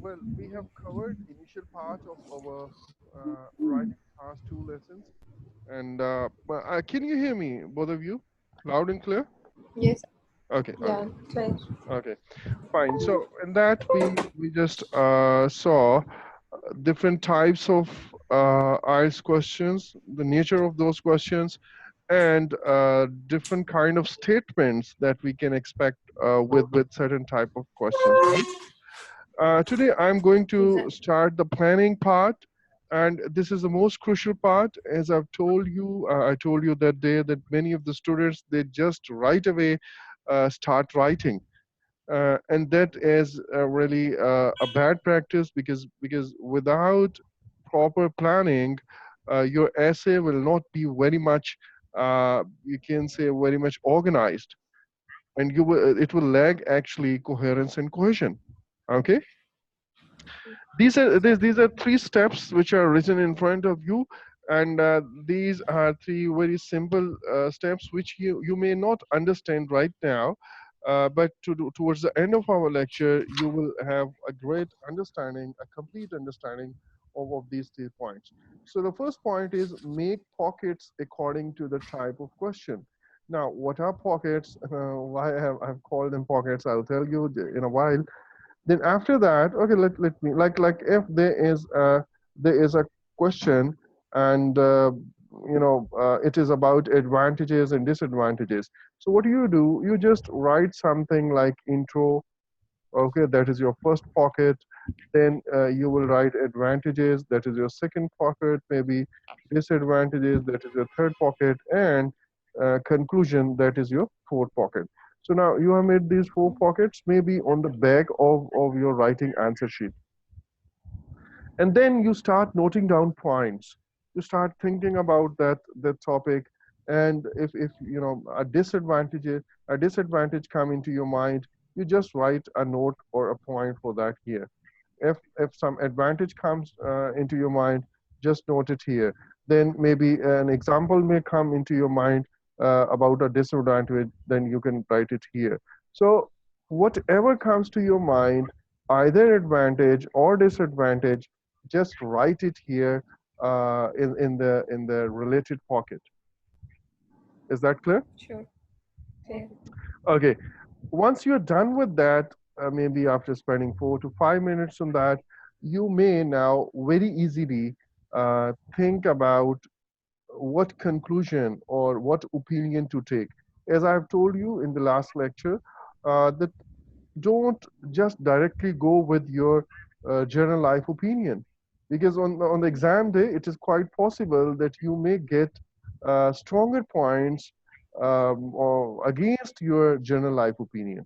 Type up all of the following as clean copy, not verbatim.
Well, we have covered initial part of our writing past two lessons. And can you hear me, both of you, loud and clear? Yes. Okay, okay, Yeah. Clear. okay, fine. So in that we just saw different types of IELTS questions, the nature of those questions, and different kind of statements that we can expect with certain type of questions, right? Today, I'm going to Exactly. start the planning part, and this is the most crucial part. As I've told you, I told you that day that many of the students they just right away start writing, and that is really a bad practice because without proper planning, your essay will not be very much, you can say, very much organized, and you will it will lag actually coherence and cohesion. Okay, these are three steps which are written in front of you, and these are three very simple steps which you may not understand right now, but towards the end of our lecture you will have a great understanding, a complete understanding of these 3 points. So the first point is make pockets according to the type of question. Now, what are pockets? Why I've called them pockets, I'll tell you in a while. Then after that, okay, let me like if there is a question, and it is about advantages and disadvantages. So what do? You just write something like intro. Okay, that is your first pocket. Then you will write advantages, that is your second pocket. Maybe disadvantages, that is your third pocket. And conclusion, that is your fourth pocket. So now you have made these 4 pockets maybe on the back of your writing answer sheet. And then you start noting down points. You start thinking about that topic. And if a disadvantage come into your mind, you just write a note or a point for that here. If some advantage comes into your mind, just note it here. Then maybe an example may come into your mind about a disadvantage, then you can write it here. So whatever comes to your mind, either advantage or disadvantage, just write it here in the related pocket. Is that clear? Sure. Clear. Okay. Once you're done with that, maybe after spending 4 to 5 minutes on that, you may now very easily think about what conclusion or what opinion to take. As I've told you in the last lecture, that don't just directly go with your general life opinion, because on the exam day it is quite possible that you may get stronger points or against your general life opinion.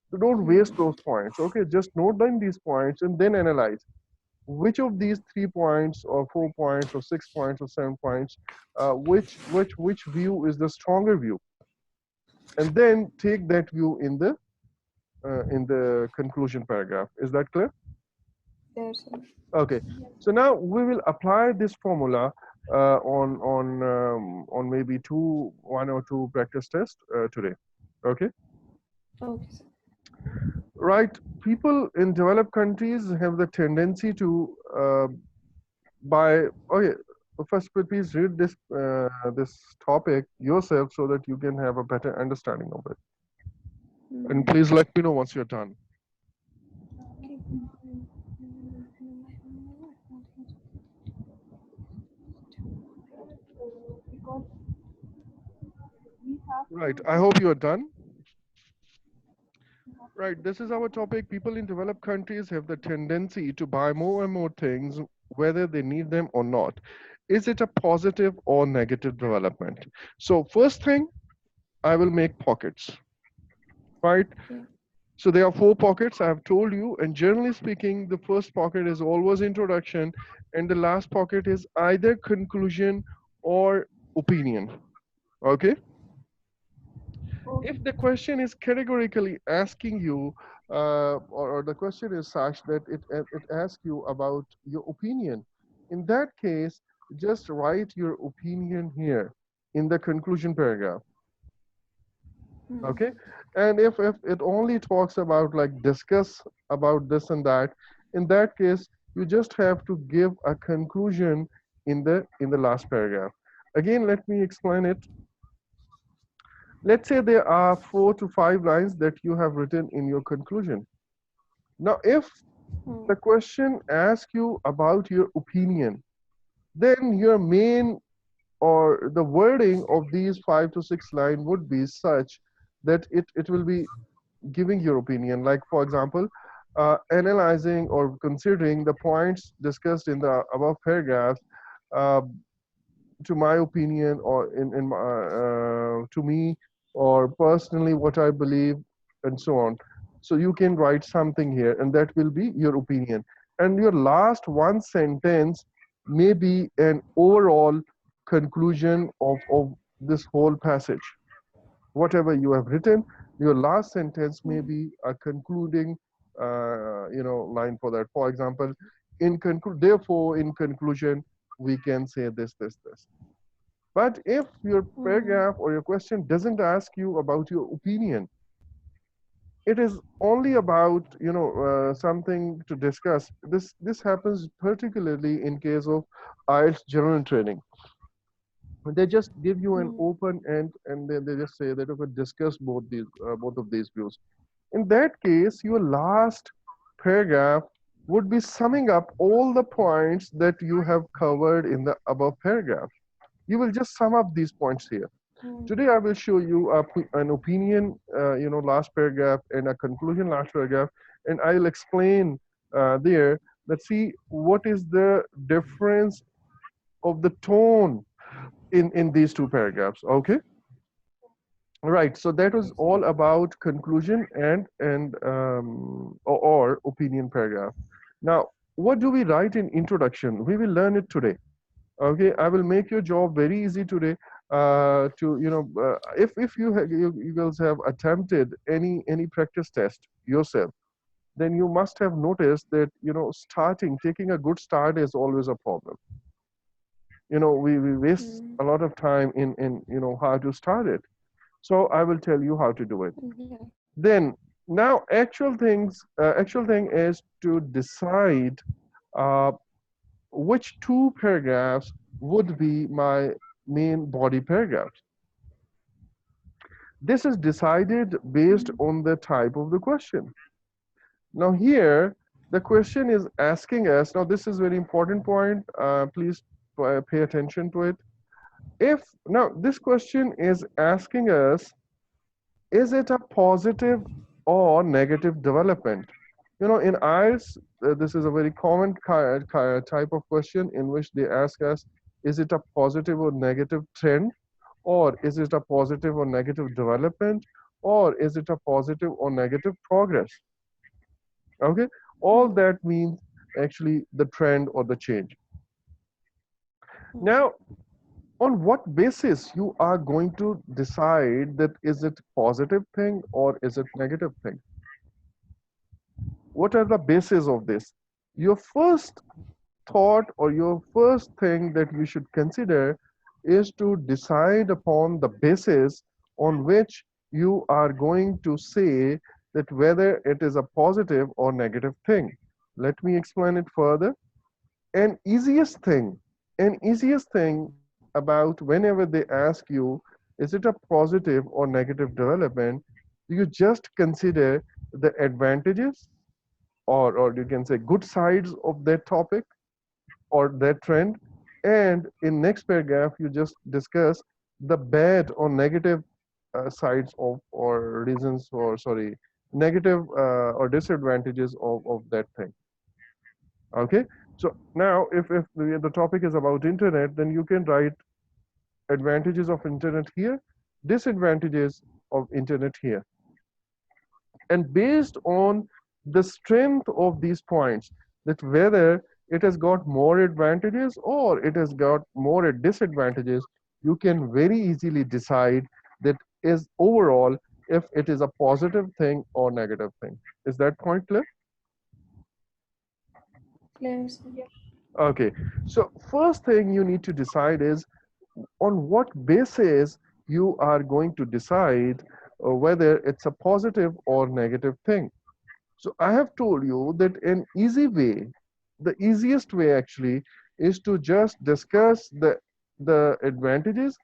So don't waste those points. Okay, just note down these points and then analyze which of these 3 points or 4 points or 6 points or 7 points, which view is the stronger view, and then take that view in the conclusion paragraph. Is that clear? Yes, sir. Okay. So now we will apply this formula on maybe one or two practice tests today. Okay. Okay, sir. Right. People in developed countries have the tendency to buy. Okay. First, please read this topic yourself so that you can have a better understanding of it. And please let me know once you're done. Right. I hope you are done. Right. This is our topic. People in developed countries have the tendency to buy more and more things, whether they need them or not. Is it a positive or negative development? So first thing, I will make pockets, right? Yeah. So there are 4 pockets I have told you, and generally speaking, the first pocket is always introduction, and the last pocket is either conclusion or opinion. Okay? If the question is categorically asking you, or the question is such that it asks you about your opinion, in that case, just write your opinion here in the conclusion paragraph. Okay, and if it only talks about like discuss about this and that, In that case, you just have to give a conclusion in the last paragraph. Again, let me explain it. Let's say there are 4 to 5 lines that you have written in your conclusion. Now, if the question asks you about your opinion, then your main or the wording of these 5 to 6 lines would be such that it will be giving your opinion. Like, for example, analyzing or considering the points discussed in the above paragraphs, uh, to my opinion, or in my, to me, or personally, what I believe, and so on. So you can write something here, and that will be your opinion. And your last one sentence may be an overall conclusion of this whole passage. Whatever you have written, your last sentence may be a concluding, line for that. For example, therefore, in conclusion, we can say this. But if your paragraph or your question doesn't ask you about your opinion, it is only about something to discuss. This happens particularly in case of IELTS general training. They just give you an open end, and then they just say that okay, discuss both of these views. In that case, your last paragraph would be summing up all the points that you have covered in the above paragraph. You will just sum up these points here. Today, I will show you an opinion, last paragraph, and a conclusion, last paragraph, and I'll explain there. Let's see what is the difference of the tone in these 2 paragraphs. Okay, right. So that was all about conclusion or opinion paragraph. Now, what do we write in introduction? We will learn it today. Okay, I will make your job very easy today. To if you girls have attempted any practice test yourself, then you must have noticed that taking a good start is always a problem. We waste a lot of time in how to start it. So I will tell you how to do it. Then now actual thing is to decide uh, which 2 paragraphs would be my main body paragraphs. This is decided based on the type of the question. Now here, the question is asking us, now this is very important point, please pay attention to it. If now this question is asking us, is it a positive or negative development? In IELTS, this is a very common type of question in which they ask us, is it a positive or negative trend? Or is it a positive or negative development? Or is it a positive or negative progress? Okay, all that means actually the trend or the change. Now, on what basis you are going to decide that is it positive thing or is it negative thing? What are the bases of this? Your first thought or your first thing that you should consider is to decide upon the basis on which you are going to say that whether it is a positive or negative thing. Let me explain it further. An easiest thing, an easiest thing about whenever they ask you, is it a positive or negative development? You just consider the advantages, or you can say good sides of that topic or that trend. And in next paragraph, you just discuss the bad or negative sides of or reasons or sorry, negative or disadvantages of that thing. Okay. So now if the topic is about internet, then you can write advantages of internet here, disadvantages of internet here. And based on the strength of these points, that whether it has got more advantages or it has got more disadvantages, you can very easily decide that is overall if it is a positive thing or negative thing. Is that point clear? Yes. Okay, so first thing you need to decide is on what basis you are going to decide whether it's a positive or negative thing. So I have told you that an easy way, the easiest way actually, is to just discuss the advantages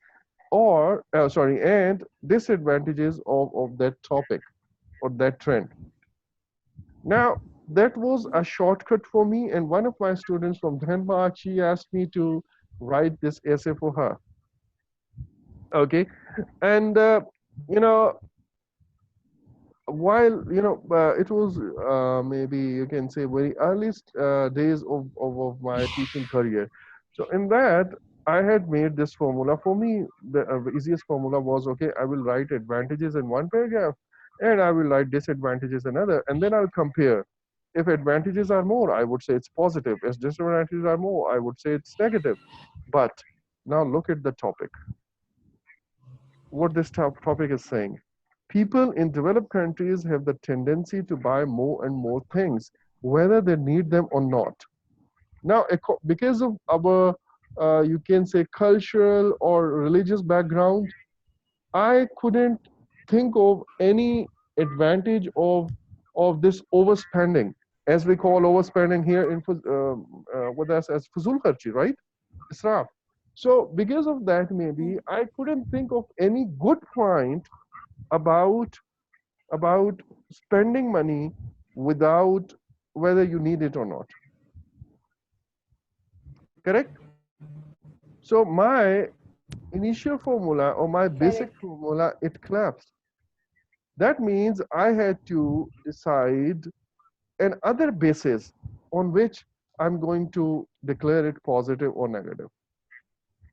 or sorry and disadvantages of that topic or that trend. Now that was a shortcut for me, and one of my students from Denmark, she asked me to write this essay for her. Okay, and you know, while it was maybe you can say very earliest days of my teaching career. So in that I had made this formula. For me the easiest formula was, okay, I will write advantages in one paragraph and I will write disadvantages in another, and then I'll compare. If advantages are more, I would say it's positive. If disadvantages are more, I would say it's negative. But now look at the topic, what this topic is saying. People in developed countries have the tendency to buy more and more things, whether they need them or not. Now, because of our, you can say, cultural or religious background, I couldn't think of any advantage of this overspending, as we call overspending here in with us as fuzul kharchi, right? Israf. So because of that, maybe I couldn't think of any good point about about spending money without whether you need it or not. Correct? So my initial formula or my basic Correct. formula, it collapsed. That means I had to decide another basis on which I'm going to declare it positive or negative.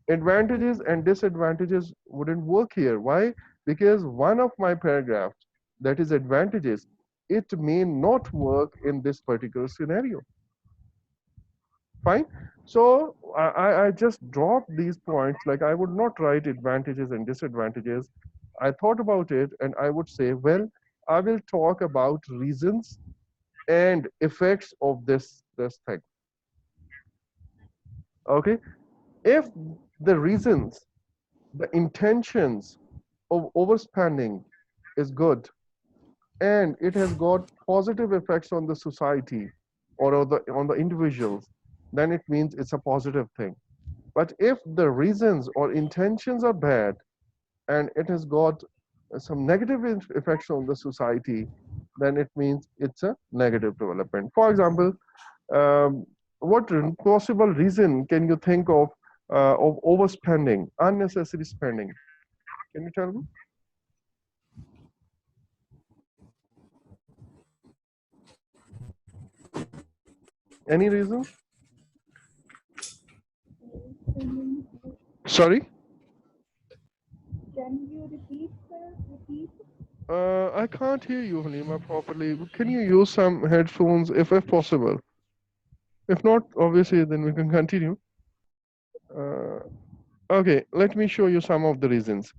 Advantages and disadvantages wouldn't work here. Why? Because one of my paragraphs, that is advantages, it may not work in this particular scenario. Fine. So I just dropped these points. Like I would not write advantages and disadvantages. I thought about it and I would say, well, I will talk about reasons and effects of this thing. Okay. If the reasons, the intentions of overspending is good and it has got positive effects on the society or on the individuals, then it means it's a positive thing. But if the reasons or intentions are bad and it has got some negative effects on the society, then it means it's a negative development. For example, um, what possible reason can you think of overspending, unnecessary spending? Can you tell me any reason? Sorry, Can you repeat, sir? Repeat? I can't hear you, Halima, properly. Can you use some headphones if possible? If not, obviously, then we can continue. Uh, okay, let me show you some of the reasons.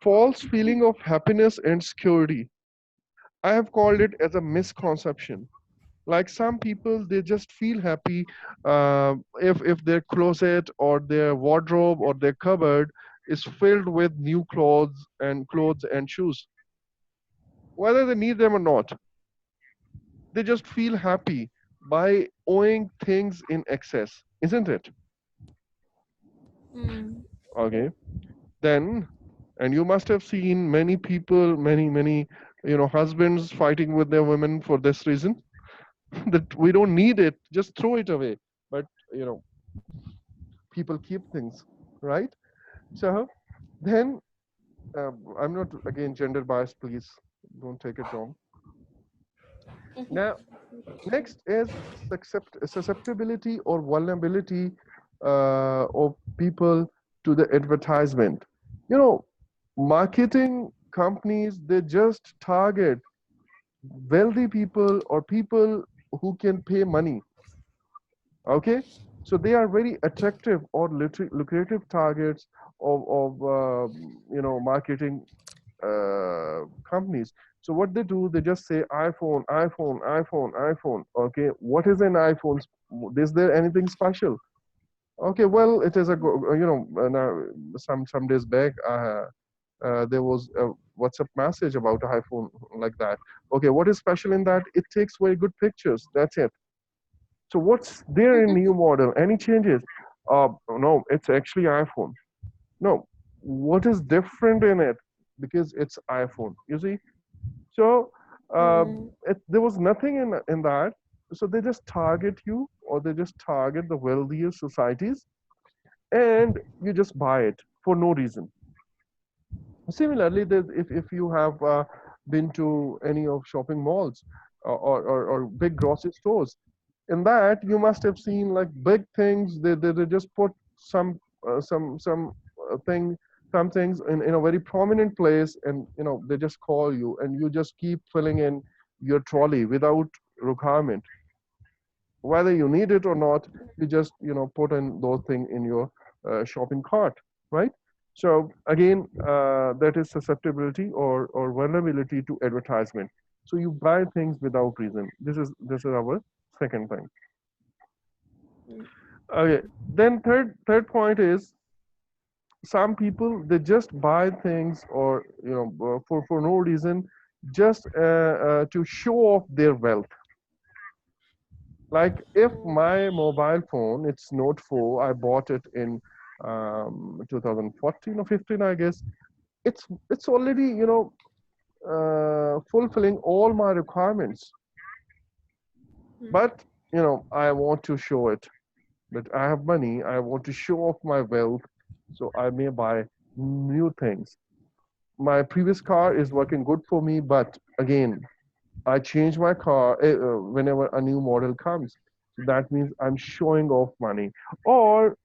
False feeling of happiness and security. I have called it as a misconception. Like some people, they just feel happy if their closet or their wardrobe or their cupboard is filled with new clothes and shoes, whether they need them or not. They just feel happy by owning things in excess, isn't it? Mm. Okay. Then, and you must have seen many people, many, husbands fighting with their women for this reason that we don't need it, just throw it away. But, you know, people keep things, right? So then, I'm not again gender biased, please don't take it wrong. Now, next is susceptibility or vulnerability of people to the advertisement. You know, marketing companies, they just target wealthy people or people who can pay money. Okay, so they are very attractive or lucrative targets of marketing companies. So what they do, they just say iPhone, iPhone, iPhone, iPhone. Okay, what is an iPhone? Is there anything special? Okay, well, it is now some days back, there was WhatsApp message about iPhone like that. Okay, what is special in that? It takes very good pictures. That's it. So what's there in new model? Any changes? No, it's actually iPhone. No, what is different in it? Because it's iPhone. You see. So Mm. there was nothing in that. So they just target you, or they just target the wealthier societies, and you just buy it for no reason. Similarly, if you have been to any of shopping malls, or big grocery stores, in that you must have seen like big things. They just put some some things in a very prominent place, and they just call you, and you just keep filling in your trolley without requirement, whether you need it or not. You just put in those things in your shopping cart, right? So again, that is susceptibility or vulnerability to advertisement. So you buy things without reason. This is our second thing. Mm. Okay, then third point is, some people, they just buy things, or for no reason, just to show off their wealth. Like, if my mobile phone, it's Note 4, I bought it in 2014 or 15, I guess. It's already fulfilling all my requirements, Mm. but I want to show it that I have money. I want to show off my wealth, so I may buy new things. My previous car is working good for me, but again, I change my car whenever a new model comes. So that means I'm showing off money. Or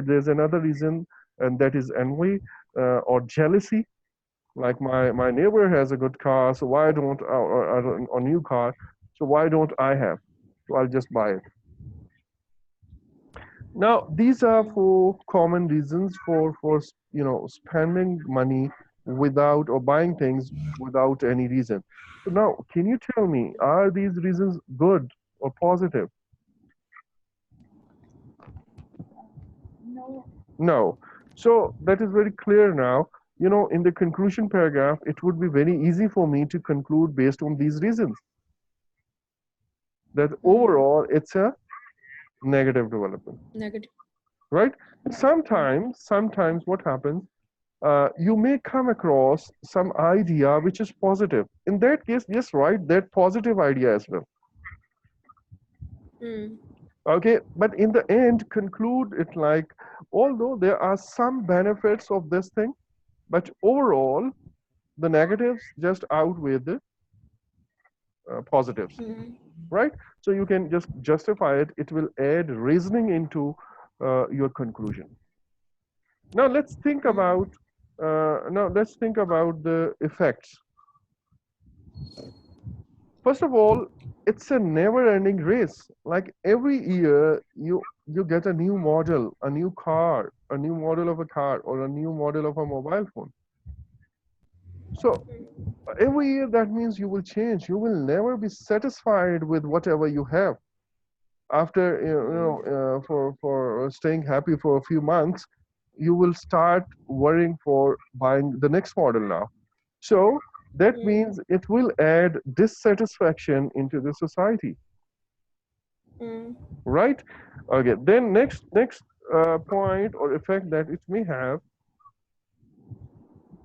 there's another reason, and that is envy, or jealousy. Like, my neighbor has a good car, so why don't or a new car? So why don't I have? So I'll just buy it. Now, these are Mm. four common reasons for spending money without, or buying things without any reason. So now, can you tell me, are these reasons good or positive? No. No. So that is very clear now. In the conclusion paragraph, it would be very easy for me to conclude based on these reasons, that Mm. overall it's a negative development, Negative. right? Mm. Sometimes what happens, you may come across some idea which is positive. In that case, just write that positive idea as well. Mm. Okay, but in the end, conclude it like, although there are some benefits of this thing, but overall, the negatives just outweigh the positives, Mm. right? So you can just justify it. It will add reasoning into your conclusion. Now Mm. let's think about the effects. First of all, it's a never-ending race. Like, every year, you get a new model, a new car, a new model of a car, or a new model of a mobile phone. So every year, that means you will change. You will never be satisfied with whatever you have. After Mm. for staying happy for a few months, you will start worrying for buying the next model now. So that Mm. means it will add dissatisfaction into the society, Mm. right? Okay, then next point or effect that it may have,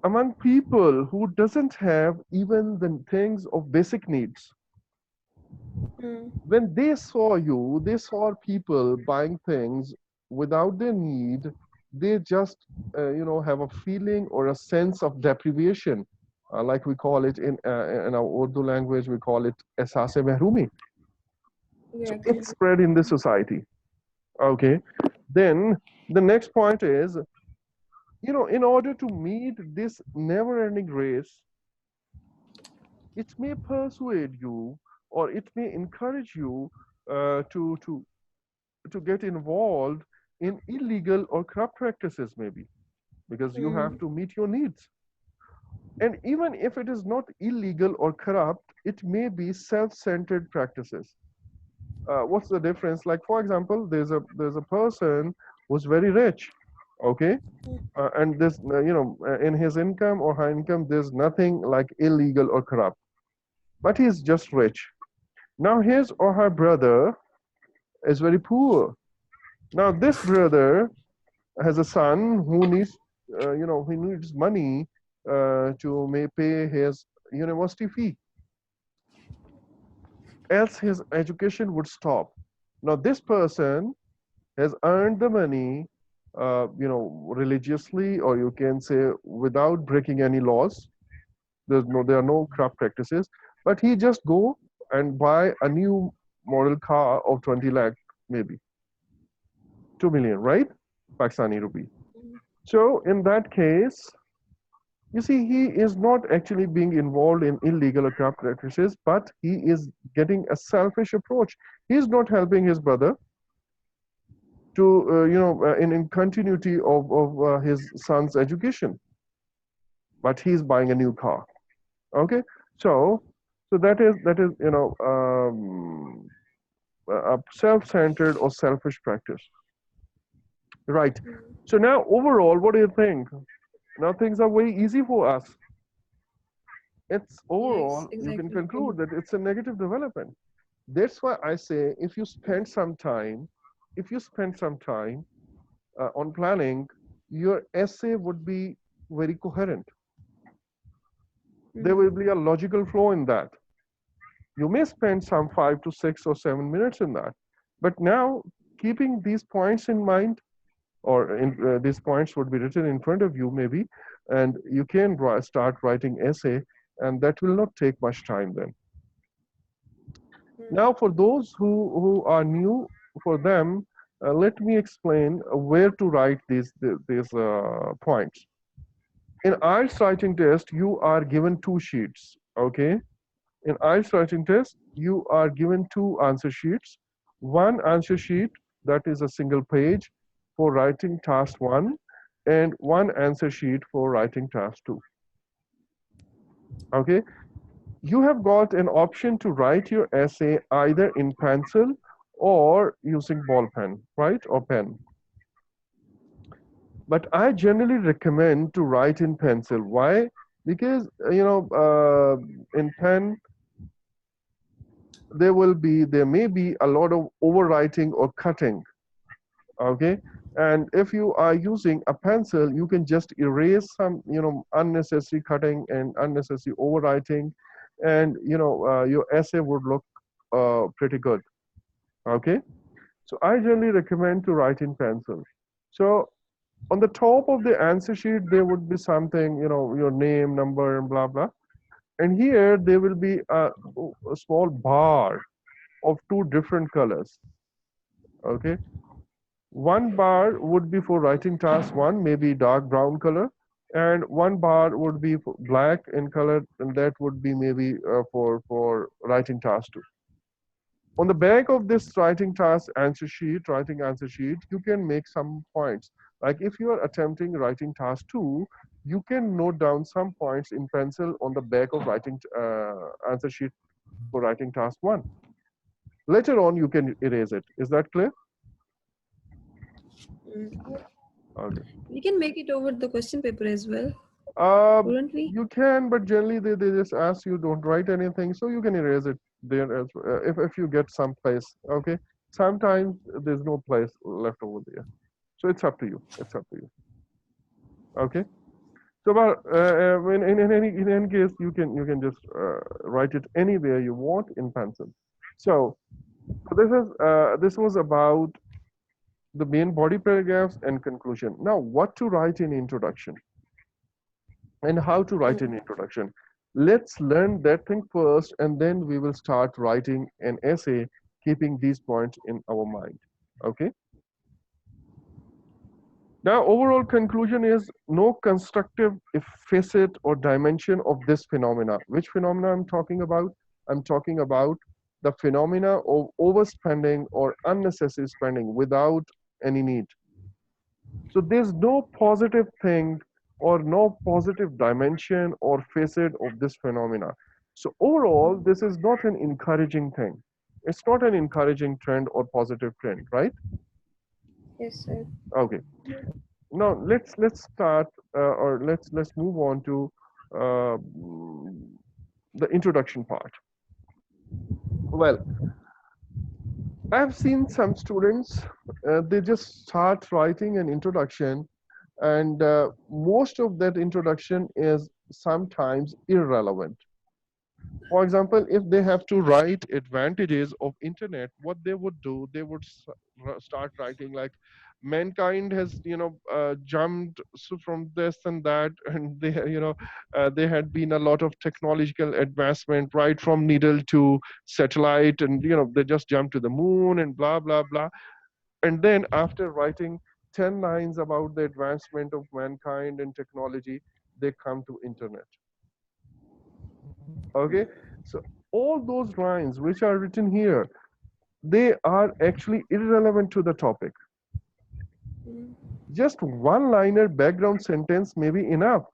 among people who doesn't have even the things of basic needs. Mm. When they saw people buying things without their need, they just have a feeling or a sense of deprivation, like we call it in our Urdu language, we call it "ehsaas mahroomi." So Yeah, it exactly. spread in the society. Okay, then the next point is, in order to meet this never-ending race, it may persuade you, or it may encourage you to get involved in illegal or corrupt practices, maybe because you have Mm. to meet your needs. And even if it is not illegal or corrupt, it may be self-centered practices. What's the difference? Like, for example, there's a person who's very rich. Okay, and this, in his income or her income, there's nothing like illegal or corrupt, but he's just rich. Now his or her brother is very poor. Now this brother has a son who needs, he needs money to may pay his university fee, else his education would stop. Now this person has earned the money, religiously, or you can say without breaking any laws. There are no corrupt practices, but he just go and buy a new model car of 20 lakh, maybe 2 million, right? Pakistani rupee. So in that case, you see, he is not actually being involved in illegal or corrupt practices, but he is getting a selfish approach. He is not helping his brother to, in continuity of his son's education, but he's buying a new car. Okay, so that is a self-centered or selfish practice, right? So now overall, what do you think? Now things are very easy for us. It's Yes, overall, you can exactly. conclude that it's a negative development. That's why I say, if you spend some time on planning, your essay would be very coherent. There will be a logical flow in that. You may spend some 5 to 6 or 7 minutes in that, but now keeping these points in mind, or these points would be written in front of you maybe, and you can start writing essay, and that will not take much time then. Now for those who are new, for them, let me explain where to write these points. In IELTS writing test, you are given two sheets. Okay, in IELTS writing test, you are given two answer sheets. One answer sheet that is a single page for writing task one, and one answer sheet for writing task two. Okay, you have got an option to write your essay either in pencil or using ball pen, right, or pen. But I generally recommend to write in pencil. Why? Because in pen there may be a lot of overwriting or cutting. Okay, and if you are using a pencil, you can just erase some unnecessary cutting and unnecessary overwriting, and your essay would look pretty good. Okay, so I generally recommend to write in pencil. So on the top of the answer sheet there would be something, your name, number, and blah blah, and here there will be a small bar of two different colors. Okay, one bar would be for writing task one, maybe dark brown color, and one bar would be black in color, and that would be maybe for writing task two. On the back of this writing answer sheet, you can make some points. Like if you are attempting writing task two, you can note down some points in pencil on the back of writing answer sheet for writing task one. Later on, you can erase it. Is that clear? Okay. We can make it over the question paper as well, Uh, couldn't we? you can, but generally they just ask you don't write anything, so you can erase it there as if you get some place. Okay. Sometimes there's no place left over there, so it's up to you. It's up to you. Okay. So, but in any case, you can just write it anywhere you want in pencil. So, this was about the main body paragraphs and conclusion. Now, what to write in introduction and how to write an introduction. Let's learn that thing first, and then we will start writing an essay, keeping these points in our mind. Okay. Now, overall conclusion is no constructive facet or dimension of this phenomena. Which phenomena I'm talking about? I'm talking about the phenomena of overspending or unnecessary spending without any need. So there's no positive thing or no positive dimension or facet of this phenomena. So overall, this is not an encouraging thing. It's not an encouraging trend or positive trend, right? Yes, sir. Okay. Now let's start, or let's move on to uh, the introduction part. Well, I've seen some students, they just start writing an introduction, and most of that introduction is sometimes irrelevant. For example, if they have to write advantages of internet, what they would do, they would start writing like, mankind has, jumped from this and that, and they, there had been a lot of technological advancement, right from needle to satellite, and they just jumped to the moon and blah blah blah. And then after writing 10 lines about the advancement of mankind and technology, they come to internet. Okay, so all those lines which are written here, they are actually irrelevant to the topic. Mm. Just one liner background sentence may be enough,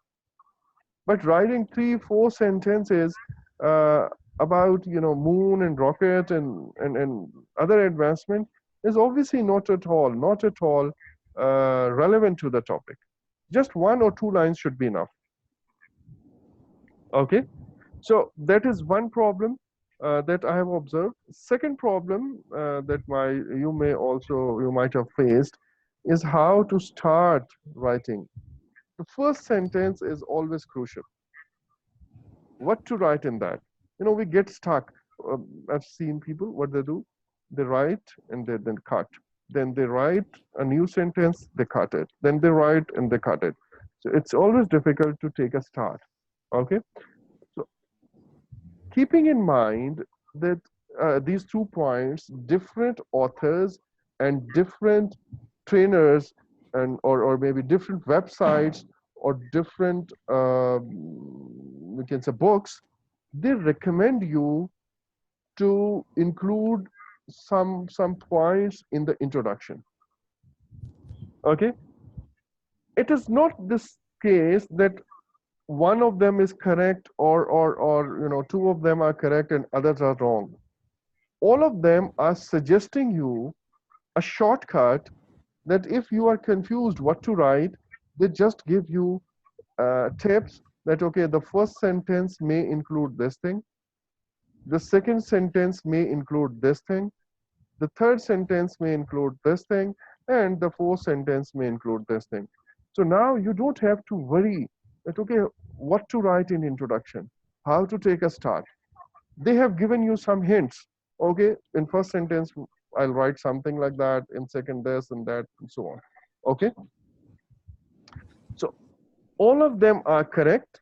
but writing three four sentences uh, about moon and rocket and other advancement is obviously not at all relevant to the topic. Just one or two lines should be enough. Okay. So that is one problem that I have observed. Second problem that you might have faced is how to start writing. The first sentence is always crucial. What to write in that? We get stuck. I've seen people what they do. They write and they then cut. Then they write a new sentence, they cut it. Then they write and they cut it. So it's always difficult to take a start. Okay. So keeping in mind that these 2 points, different authors and different trainers, and or maybe different websites or different we can say books, they recommend you to include some points in the introduction. Okay, it is not this case that one of them is correct, or two of them are correct and others are wrong. All of them are suggesting you a shortcut, that if you are confused what to write, they just give you tips that, okay, the first sentence may include this thing, the second sentence may include this thing, the third sentence may include this thing, and the fourth sentence may include this thing. So now you don't have to worry that, okay, what to write in introduction, how to take a start. They have given you some hints. Okay, in first sentence I'll write something like that, in second this and that and so on. Okay, so all of them are correct.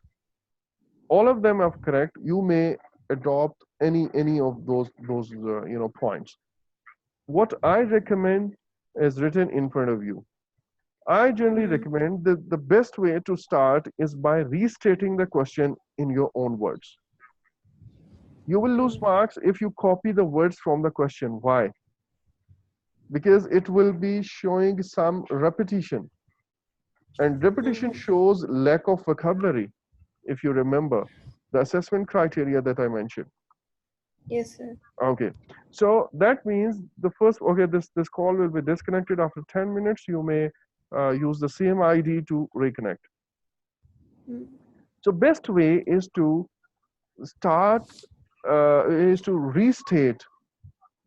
All of them are correct. You may adopt any of those points. What I recommend is written in front of you. I generally Mm. recommend that the best way to start is by restating the question in your own words. You will lose Mm. marks if you copy the words from the question. Why? Because it will be showing some repetition, and repetition Mm. shows lack of vocabulary. If you remember the assessment criteria that I mentioned. Yes, sir. Okay, so that means the first, okay, this call will be disconnected after 10 minutes. You may use the same ID to reconnect. Mm. So best way start is to restate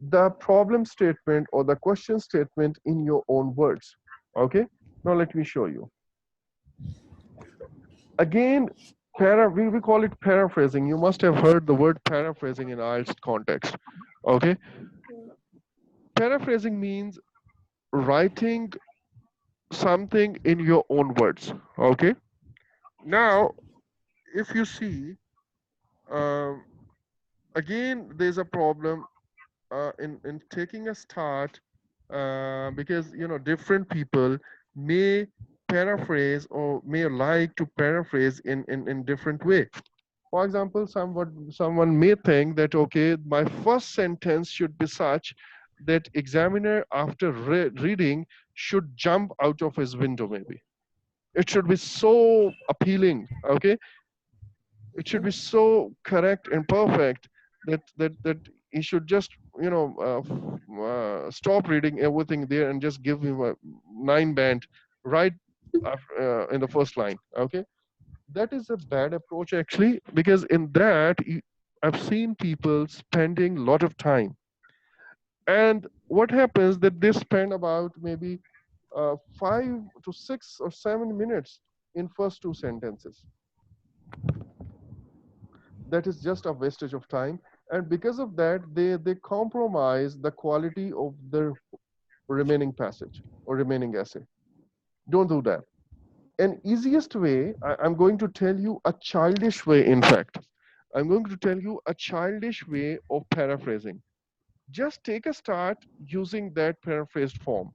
the problem statement or the question statement in your own words. Okay, now let me show you. Again, we call it paraphrasing. You must have heard the word paraphrasing in IELTS context. Okay, Mm. paraphrasing means writing something in your own words. Okay, now if you see, um, again there's a problem in taking a start, because different people may paraphrase or may like to paraphrase in different way. For example, someone may think that, okay, my first sentence should be such that examiner after reading should jump out of his window. Maybe it should be so appealing. Okay, it should be so correct and perfect that he should just stop reading everything there and just give him a 9 band, right? in the first line. Okay, that is a bad approach actually, because in that I've seen people spending a lot of time, and what happens that they spend about maybe 5 to 6 or 7 minutes in first two sentences. That is just a wastage of time, and because of that they compromise the quality of the remaining passage or remaining essay. Don't do that. An easiest way, I'm going to tell you a childish way, in fact. I'm going to tell you a childish way of paraphrasing. Just take a start using that paraphrased form.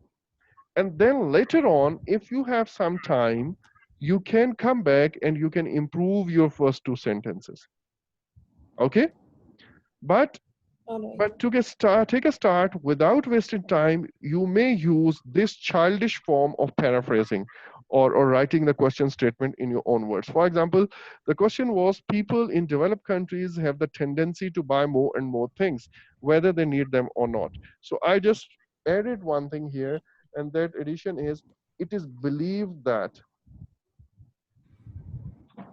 And then later on, if you have some time, you can come back and you can improve your first two sentences. Okay? But All right. But to take a start without wasting time, you may use this childish form of paraphrasing, or writing the question statement in your own words. For example, the question was, people in developed countries have the tendency to buy more and more things, whether they need them or not. So I just added one thing here, and that addition is, it is believed that.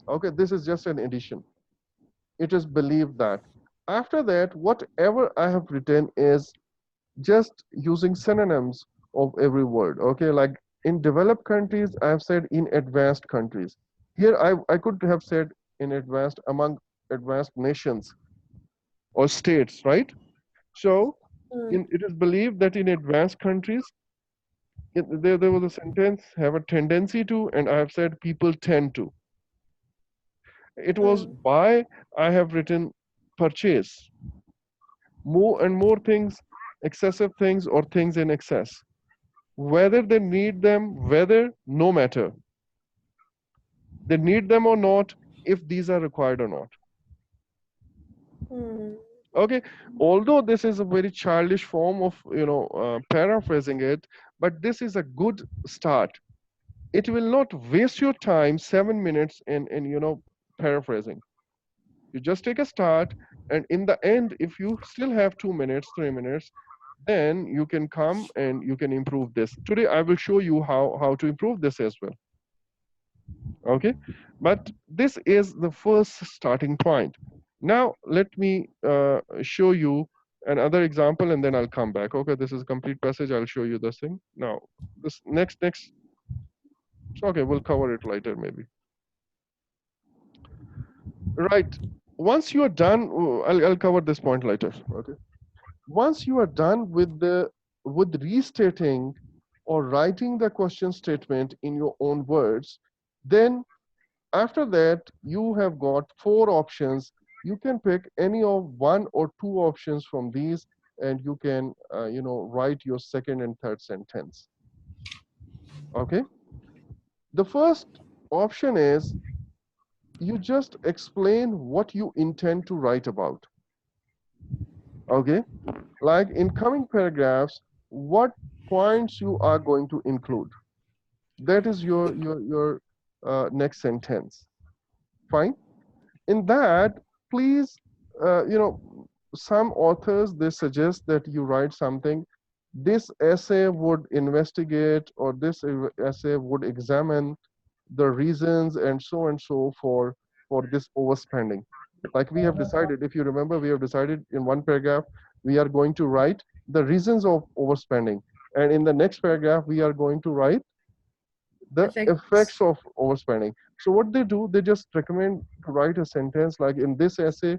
Okay, this is just an addition. It is believed that. After that, whatever I have written is just using synonyms of every word. Okay, like in developed countries, I've said in advanced countries. Here, I could have said in advanced, among advanced nations or states, right? So Mm, it is believed that in advanced countries, there was a sentence, have a tendency to, and I have said people tend to. It was mm, by, I have written purchase, more and more things, excessive things, or things in excess, whether they need them, whether, no matter they need them or not, if these are required or not. mm, Okay, although this is a very childish form of paraphrasing it, but this is a good start. It will not waste your time 7 minutes in paraphrasing. You just take a start, and in the end, if you still have 2 minutes, 3 minutes, then you can come and you can improve this. Today I will show you how to improve this as well. Okay, but this is the first starting point. Now let me show you another example, and then I'll come back. Okay, this is a complete passage. I'll show you this thing now. This next okay, we'll cover it later maybe. Right, once you are done, I'll cover this point later. Okay, once you are done with restating or writing the question statement in your own words, then after that, you have got four options. You can pick any of one or two options from these, and you can, write your second and third sentence. Okay. The first option is, you just explain what you intend to write about. Okay. Like in coming paragraphs, what points you are going to include. That is your next sentence. Fine. In that, please, some authors, they suggest that you write something, this essay would investigate, or this essay would examine the reasons and so for this overspending. Like we have decided, if you remember, we have decided in one paragraph we are going to write the reasons of overspending, and in the next paragraph we are going to write the effects. effects of overspending. So what they do, they just recommend to write a sentence like, in this essay,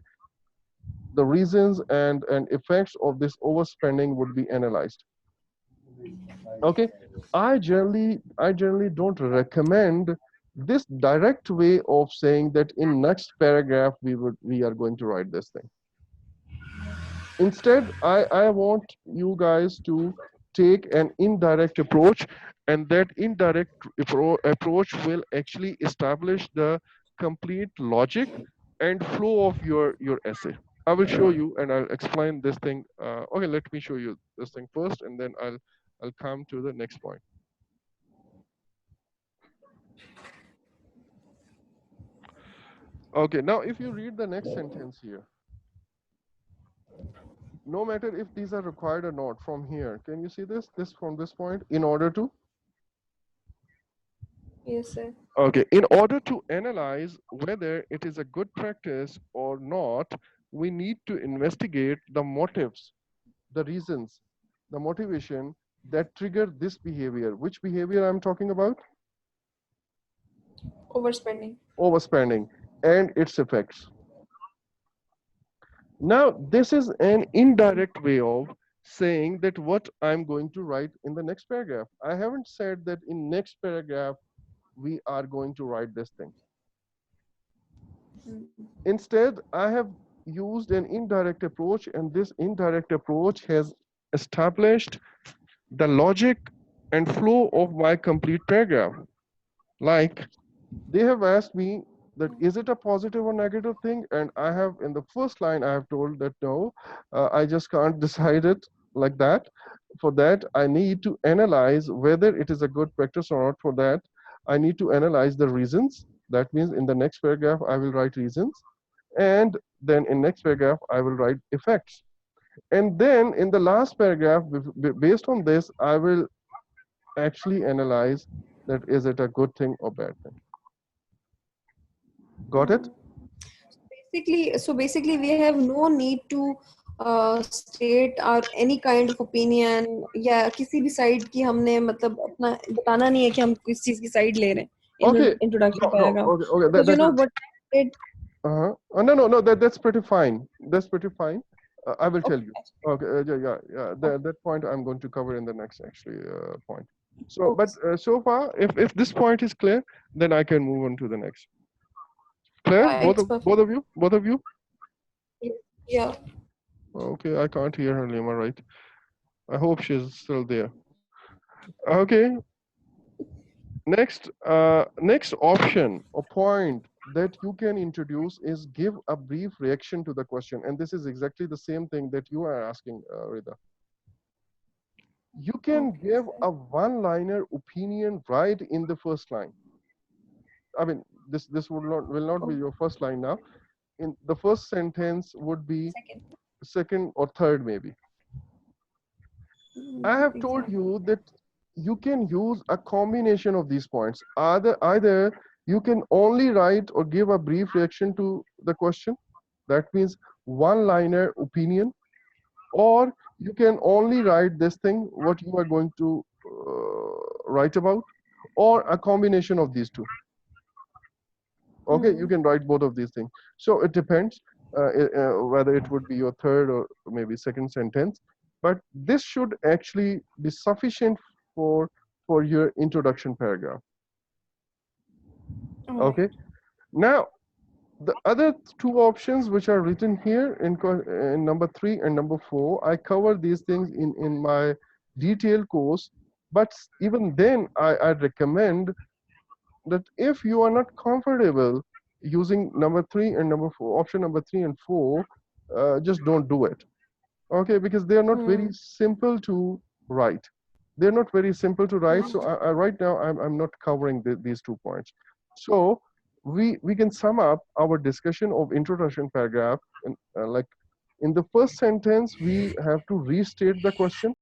the reasons and effects of this overspending would be analyzed. Okay, I generally don't recommend this direct way of saying that in next paragraph we are going to write this thing. Instead, I want you guys to take an indirect approach, and that indirect approach will actually establish the complete logic and flow of your essay. I will show you and I'll explain this thing. Okay, let me show you this thing first, and then I'll come to the next point. Okay, now if you read the next sentence here, no matter if these are required or not, from here, can you see this from this point, in order to? Yes, sir. Okay, in order to analyze whether it is a good practice or not, we need to investigate the motives, the reasons, the motivation that trigger this behavior. Which behavior I'm talking about? Overspending. Overspending and its effects. Now, this is an indirect way of saying that what I'm going to write in the next paragraph. I haven't said that in next paragraph we are going to write this thing. Mm. Instead, I have used an indirect approach, and this indirect approach has established the logic and flow of my complete paragraph. Like, they have asked me that is it a positive or negative thing, and I have in the first line I have told that no, I just can't decide it like that. For that, I need to analyze whether it is a good practice or not. For that, I need to analyze the reasons. That means in the next paragraph I will write reasons, and then in next paragraph I will write effects, and then in the last paragraph, based on this, I will actually analyze that is it a good thing or bad thing. Got it? Mm. So basically, we have no need to state our any kind of opinion या किसी भी side की हमने मतलब अपना बताना नहीं है कि हम किस चीज की side ले रहे हैं in Okay. introduction No, no. paragraph Okay, okay. because you know what I did. Uh-huh. Oh, no, no, no. That's pretty fine. That's pretty fine. I will tell Okay, you. Okay. Yeah, yeah, yeah. That point I'm going to cover in the next actually point. So, okay, but so far, if this point is clear, then I can move on to the next. Clear? yeah, it's perfect. Both of you? Both of you? Yeah. Okay. I can't hear her, Lima. Right? I hope she's still there. Okay. Next option or point that you can introduce is give a brief reaction to the question, and this is exactly the same thing that you are asking, Rida. You can Okay, give sir. a one-liner opinion right in the first line. I mean, this will not be Oh, your first line now. In the first sentence would be second. second or third maybe. I have told Example. you that you can use a combination of these points. Either you can only write or give a brief reaction to the question. That means one-liner opinion, or you can only write this thing, what you are going to write about, or a combination of these two. Okay, you Hmm. can write both of these things. So it depends whether it would be your third or maybe second sentence, but this should actually be sufficient for for your introduction paragraph. All right. Okay, now the other two options which are written here in number 3 and number 4, I cover these things in my detailed course, but even then I recommend that if you are not comfortable using number 3 and number 4, option number 3 and 4, just don't do it. Okay, because they are not very Hmm. simple to write. They're not very simple to write. So Hmm. right now I'm not covering these 2 points. So we can sum up our discussion of introduction paragraph, and like in the first sentence we have to restate the question.